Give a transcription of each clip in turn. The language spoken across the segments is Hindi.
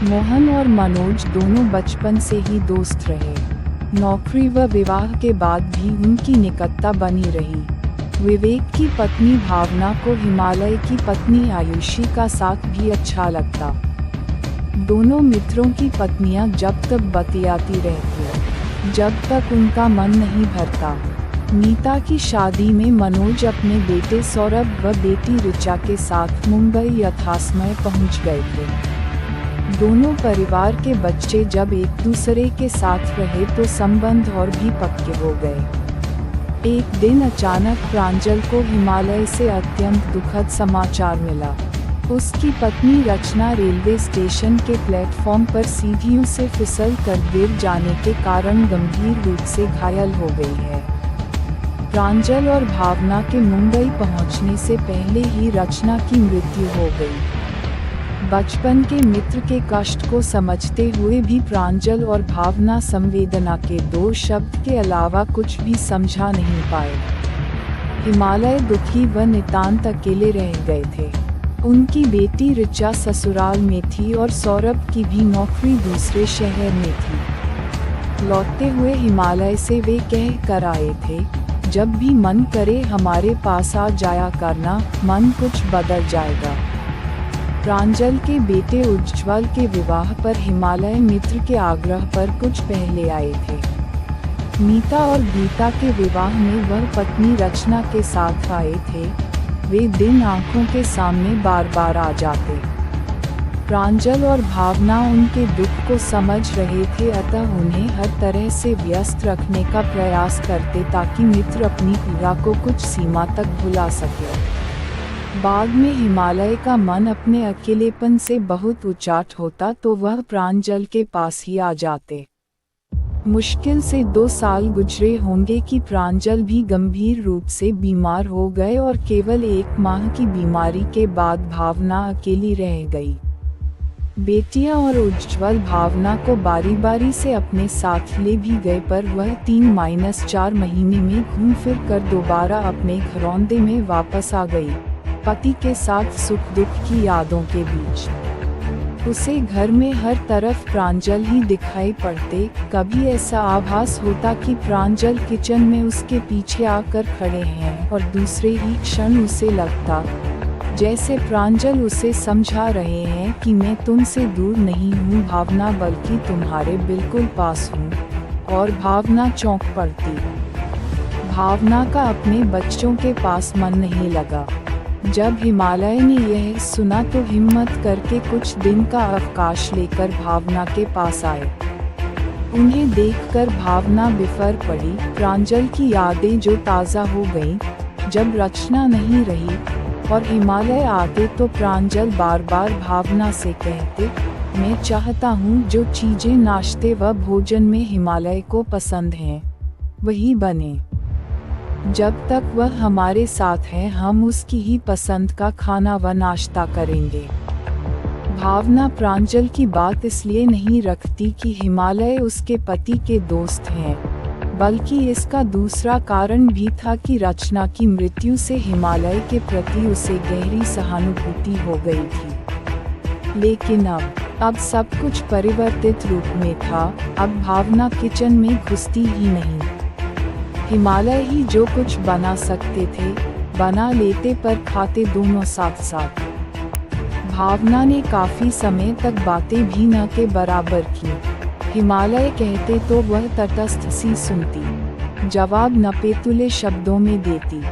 मोहन और मनोज दोनों बचपन से ही दोस्त रहे। नौकरी व विवाह के बाद भी उनकी निकटता बनी रही। विवेक की पत्नी भावना को हिमालय की पत्नी आयुषी का साथ भी अच्छा लगता। दोनों मित्रों की पत्नियां जब तक बतियाती रहती, जब तक उनका मन नहीं भरता। नीता की शादी में मनोज अपने बेटे सौरभ व बेटी ऋचा के साथ मुंबई यथासमय पहुंच गए थे। दोनों परिवार के बच्चे जब एक दूसरे के साथ रहे तो संबंध और भी पक्के हो गए। एक दिन अचानक प्रांजल को हिमालय से अत्यंत दुखद समाचार मिला। उसकी पत्नी रचना रेलवे स्टेशन के प्लेटफॉर्म पर सीढ़ियों से फिसल कर गिर जाने के कारण गंभीर रूप से घायल हो गई है। प्रांजल और भावना के मुंबई पहुंचने से पहले ही रचना की मृत्यु हो गई। बचपन के मित्र के कष्ट को समझते हुए भी प्रांजल और भावना संवेदना के दो शब्द के अलावा कुछ भी समझा नहीं पाए। हिमालय दुखी व नितांत अकेले रह गए थे। उनकी बेटी ऋचा ससुराल में थी और सौरभ की भी नौकरी दूसरे शहर में थी। लौटते हुए हिमालय से वे कह कर आए थे, जब भी मन करे हमारे पास आ जाया करना, मन कुछ बदल जाएगा। प्रांजल के बेटे उज्ज्वल के विवाह पर हिमालय मित्र के आग्रह पर कुछ पहले आए थे। नीता और गीता के विवाह में वह पत्नी रचना के साथ आए थे। वे दिन आंखों के सामने बार बार आ जाते। प्रांजल और भावना उनके दुख को समझ रहे थे, अतः उन्हें हर तरह से व्यस्त रखने का प्रयास करते ताकि मित्र अपनी पीड़ा को कुछ सीमा तक भुला सके। बाद में हिमालय का मन अपने अकेलेपन से बहुत उचाट होता तो वह प्रांजल के पास ही आ जाते। मुश्किल से 2 साल गुजरे होंगे कि प्रांजल भी गंभीर रूप से बीमार हो गए और केवल 1 माह की बीमारी के बाद भावना अकेली रह गई। बेटियां और उज्ज्वल भावना को बारी बारी से अपने साथ ले भी गए, पर वह 3-4 महीने में घूम फिर कर दोबारा अपने घरौंदे में वापस आ गई, पति के साथ सुख दुख की यादों के बीच। उसे घर में हर तरफ प्रांजल ही दिखाई पड़ते। कभी ऐसा आभास होता कि प्रांजल किचन में उसके पीछे आकर खड़े हैं और दूसरे ही क्षण उसे लगता जैसे प्रांजल उसे समझा रहे हैं कि मैं तुमसे दूर नहीं हूँ भावना, बल्कि तुम्हारे बिल्कुल पास हूँ। और भावना चौंक पड़ती। भावना का अपने बच्चों के पास मन नहीं लगा। जब हिमालय ने यह सुना तो हिम्मत करके कुछ दिन का अवकाश लेकर भावना के पास आए। उन्हें देखकर भावना बिफर पड़ी। प्रांजल की यादें जो ताज़ा हो गईं, जब रचना नहीं रही और हिमालय आते तो प्रांजल बार बार भावना से कहते, मैं चाहता हूँ जो चीज़ें नाश्ते व भोजन में हिमालय को पसंद हैं, वही बने। जब तक वह हमारे साथ है हम उसकी ही पसंद का खाना व नाश्ता करेंगे। भावना प्रांजल की बात इसलिए नहीं रखती कि हिमालय उसके पति के दोस्त हैं, बल्कि इसका दूसरा कारण भी था कि रचना की मृत्यु से हिमालय के प्रति उसे गहरी सहानुभूति हो गई थी। लेकिन अब सब कुछ परिवर्तित रूप में था। अब भावना किचन में घुसती ही नहीं। हिमालय ही जो कुछ बना सकते थे बना लेते, पर खाते दोनों साथ साथ। भावना ने काफी समय तक बातें भी न के बराबर की। हिमालय कहते तो वह तटस्थ सी सुनती, जवाब नपेतुले शब्दों में देती।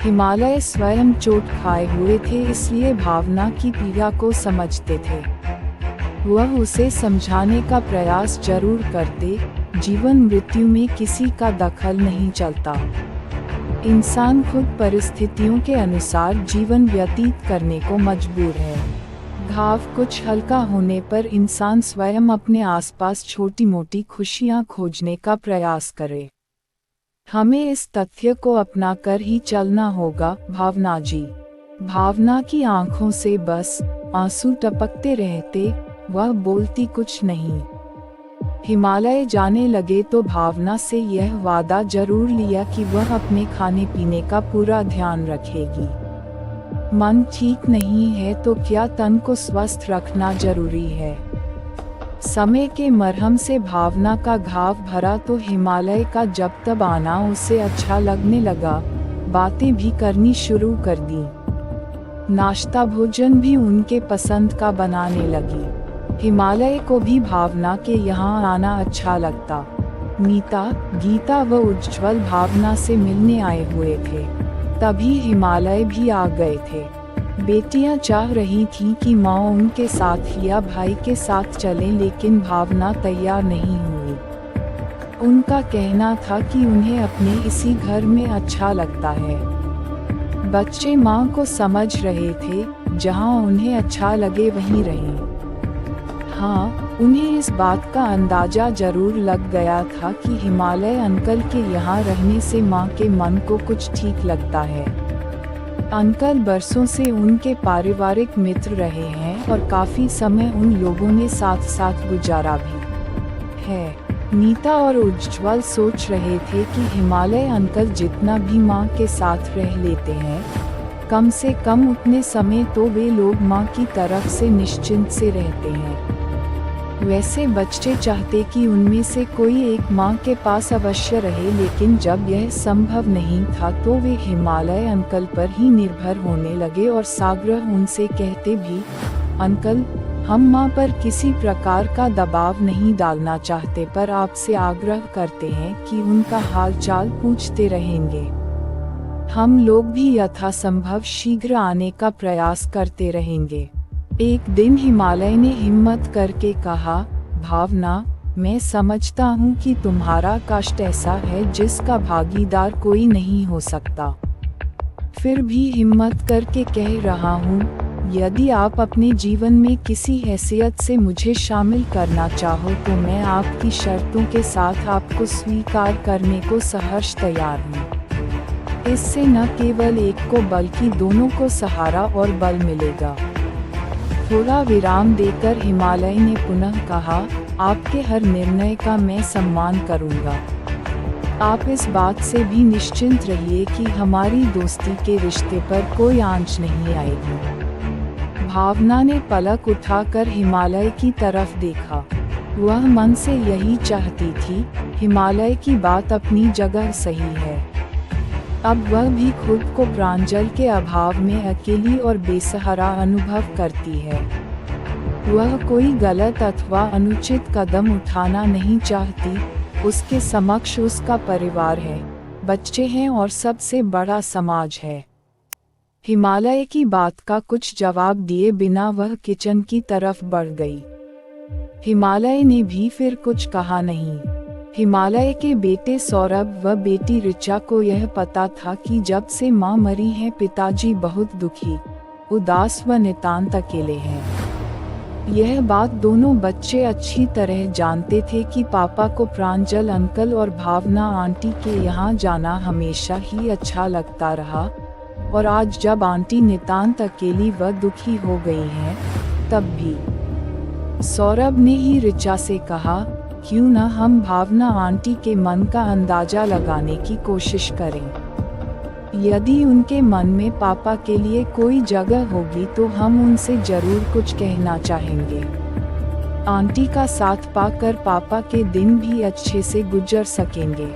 हिमालय स्वयं चोट खाए हुए थे, इसलिए भावना की पीड़ा को समझते थे। वह उसे समझाने का प्रयास जरूर करते, जीवन मृत्यु में किसी का दखल नहीं चलता। इंसान खुद परिस्थितियों के अनुसार जीवन व्यतीत करने को मजबूर है। घाव कुछ हल्का होने पर इंसान स्वयं अपने आसपास छोटी मोटी खुशियां खोजने का प्रयास करे। हमें इस तथ्य को अपनाकर ही चलना होगा भावना जी। भावना की आंखों से बस आंसू टपकते रहते, वह बोलती कुछ नहीं। हिमालय जाने लगे तो भावना से यह वादा जरूर लिया कि वह अपने खाने पीने का पूरा ध्यान रखेगी। मन ठीक नहीं है तो क्या तन को स्वस्थ रखना जरूरी है। समय के मरहम से भावना का घाव भरा तो हिमालय का जब तब आना उसे अच्छा लगने लगा, बातें भी करनी शुरू कर दी। नाश्ता भोजन भी उनके पसंद का बनाने लगी। हिमालय को भी भावना के यहाँ आना अच्छा लगता। नीता, गीता व उज्ज्वल भावना से मिलने आए हुए थे। तभी हिमालय भी आ गए थे। बेटियां चाह रही थीं कि माँ उनके साथ या भाई के साथ चलें, लेकिन भावना तैयार नहीं हुई। उनका कहना था कि उन्हें अपने इसी घर में अच्छा लगता है। बच्चे माँ को समझ रहे थे, जहाँ उन्हें अच्छा लगे वहीं रहें। हाँ, उन्हें इस बात का अंदाजा जरूर लग गया था कि हिमालय अंकल के यहाँ रहने से माँ के मन को कुछ ठीक लगता है। अंकल बरसों से उनके पारिवारिक मित्र रहे हैं और काफी समय उन लोगों ने साथ साथ गुजारा भी है। नीता और उज्ज्वल सोच रहे थे कि हिमालय अंकल जितना भी माँ के साथ रह लेते हैं, कम से कम उतने समय तो वे लोग माँ की तरफ से निश्चिंत से रहते हैं। वैसे बच्चे चाहते कि उनमें से कोई एक माँ के पास अवश्य रहे, लेकिन जब यह संभव नहीं था तो वे हिमालय अंकल पर ही निर्भर होने लगे और साग्रह उनसे कहते भी, अंकल, हम माँ पर किसी प्रकार का दबाव नहीं डालना चाहते, पर आपसे आग्रह करते हैं कि उनका हालचाल पूछते रहेंगे। हम लोग भी यथासंभव शीघ्र आने का प्रयास करते रहेंगे। एक दिन हिमालय ने हिम्मत करके कहा, भावना, मैं समझता हूँ कि तुम्हारा कष्ट ऐसा है जिसका भागीदार कोई नहीं हो सकता। फिर भी हिम्मत करके कह रहा हूँ, यदि आप अपने जीवन में किसी हैसियत से मुझे शामिल करना चाहो तो मैं आपकी शर्तों के साथ आपको स्वीकार करने को सहर्ष तैयार हूँ। इससे न केवल एक को बल्कि दोनों को सहारा और बल मिलेगा। थोड़ा विराम देकर हिमालय ने पुनः कहा, आपके हर निर्णय का मैं सम्मान करूंगा। आप इस बात से भी निश्चिंत रहिए कि हमारी दोस्ती के रिश्ते पर कोई आंच नहीं आएगी। भावना ने पलक उठाकर हिमालय की तरफ देखा। वह मन से यही चाहती थी, हिमालय की बात अपनी जगह सही है। अब वह भी खुद को प्रांजल के अभाव में अकेली और बेसहारा अनुभव करती है। वह कोई गलत अथवा अनुचित कदम उठाना नहीं चाहती। उसके समक्ष उसका परिवार है, बच्चे हैं और सबसे बड़ा समाज है। हिमालय की बात का कुछ जवाब दिए बिना वह किचन की तरफ बढ़ गई। हिमालय ने भी फिर कुछ कहा नहीं। हिमालय के बेटे सौरभ व बेटी ऋचा को यह पता था कि जब से माँ मरी है पिताजी बहुत दुखी, उदास व नितांत अकेले हैं। यह बात दोनों बच्चे अच्छी तरह जानते थे कि पापा को प्रांजल अंकल और भावना आंटी के यहाँ जाना हमेशा ही अच्छा लगता रहा, और आज जब आंटी नितांत अकेली व दुखी हो गई हैं, तब भी। सौरभ ने ही ऋचा से कहा, क्यों न हम भावना आंटी के मन का अंदाजा लगाने की कोशिश करें। यदि उनके मन में पापा के लिए कोई जगह होगी तो हम उनसे जरूर कुछ कहना चाहेंगे। आंटी का साथ पाकर पापा के दिन भी अच्छे से गुजर सकेंगे।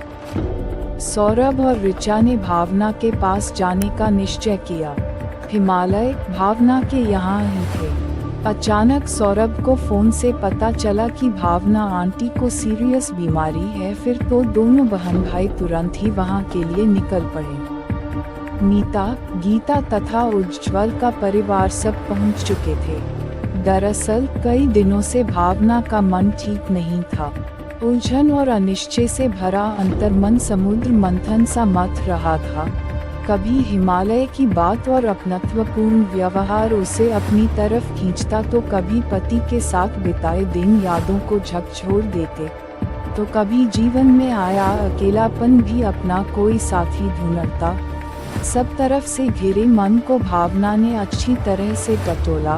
सौरभ और ऋचा ने भावना के पास जाने का निश्चय किया। हिमालय भावना के यहाँ ही थे। अचानक सौरभ को फोन से पता चला कि भावना आंटी को सीरियस बीमारी है। फिर तो दोनों बहन भाई तुरंत ही वहां के लिए निकल पड़े। नीता, गीता तथा उज्ज्वल का परिवार सब पहुंच चुके थे। दरअसल कई दिनों से भावना का मन ठीक नहीं था। उलझन और अनिश्चय से भरा अंतर्मन समुद्र मंथन सा मथ रहा था। कभी हिमालय की बात और अपनत्वपूर्ण व्यवहार उसे अपनी तरफ खींचता तो कभी पति के साथ बिताए दिन यादों को झकझोर देते, तो कभी जीवन में आया अकेलापन भी अपना कोई साथी ढूंढता। सब तरफ से घिरे मन को भावना ने अच्छी तरह से टटोला,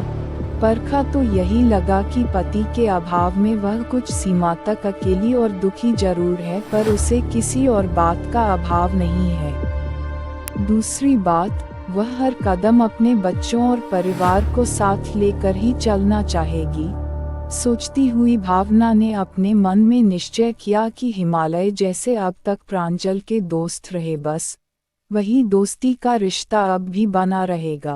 परखा तो यही लगा कि पति के अभाव में वह कुछ सीमा तक अकेली और दुखी जरूर है, पर उसे किसी और बात का अभाव नहीं है। दूसरी बात, वह हर कदम अपने बच्चों और परिवार को साथ लेकर ही चलना चाहेगी। सोचती हुई भावना ने अपने मन में निश्चय किया कि हिमालय जैसे अब तक प्रांजल के दोस्त रहे, बस वही दोस्ती का रिश्ता अब भी बना रहेगा।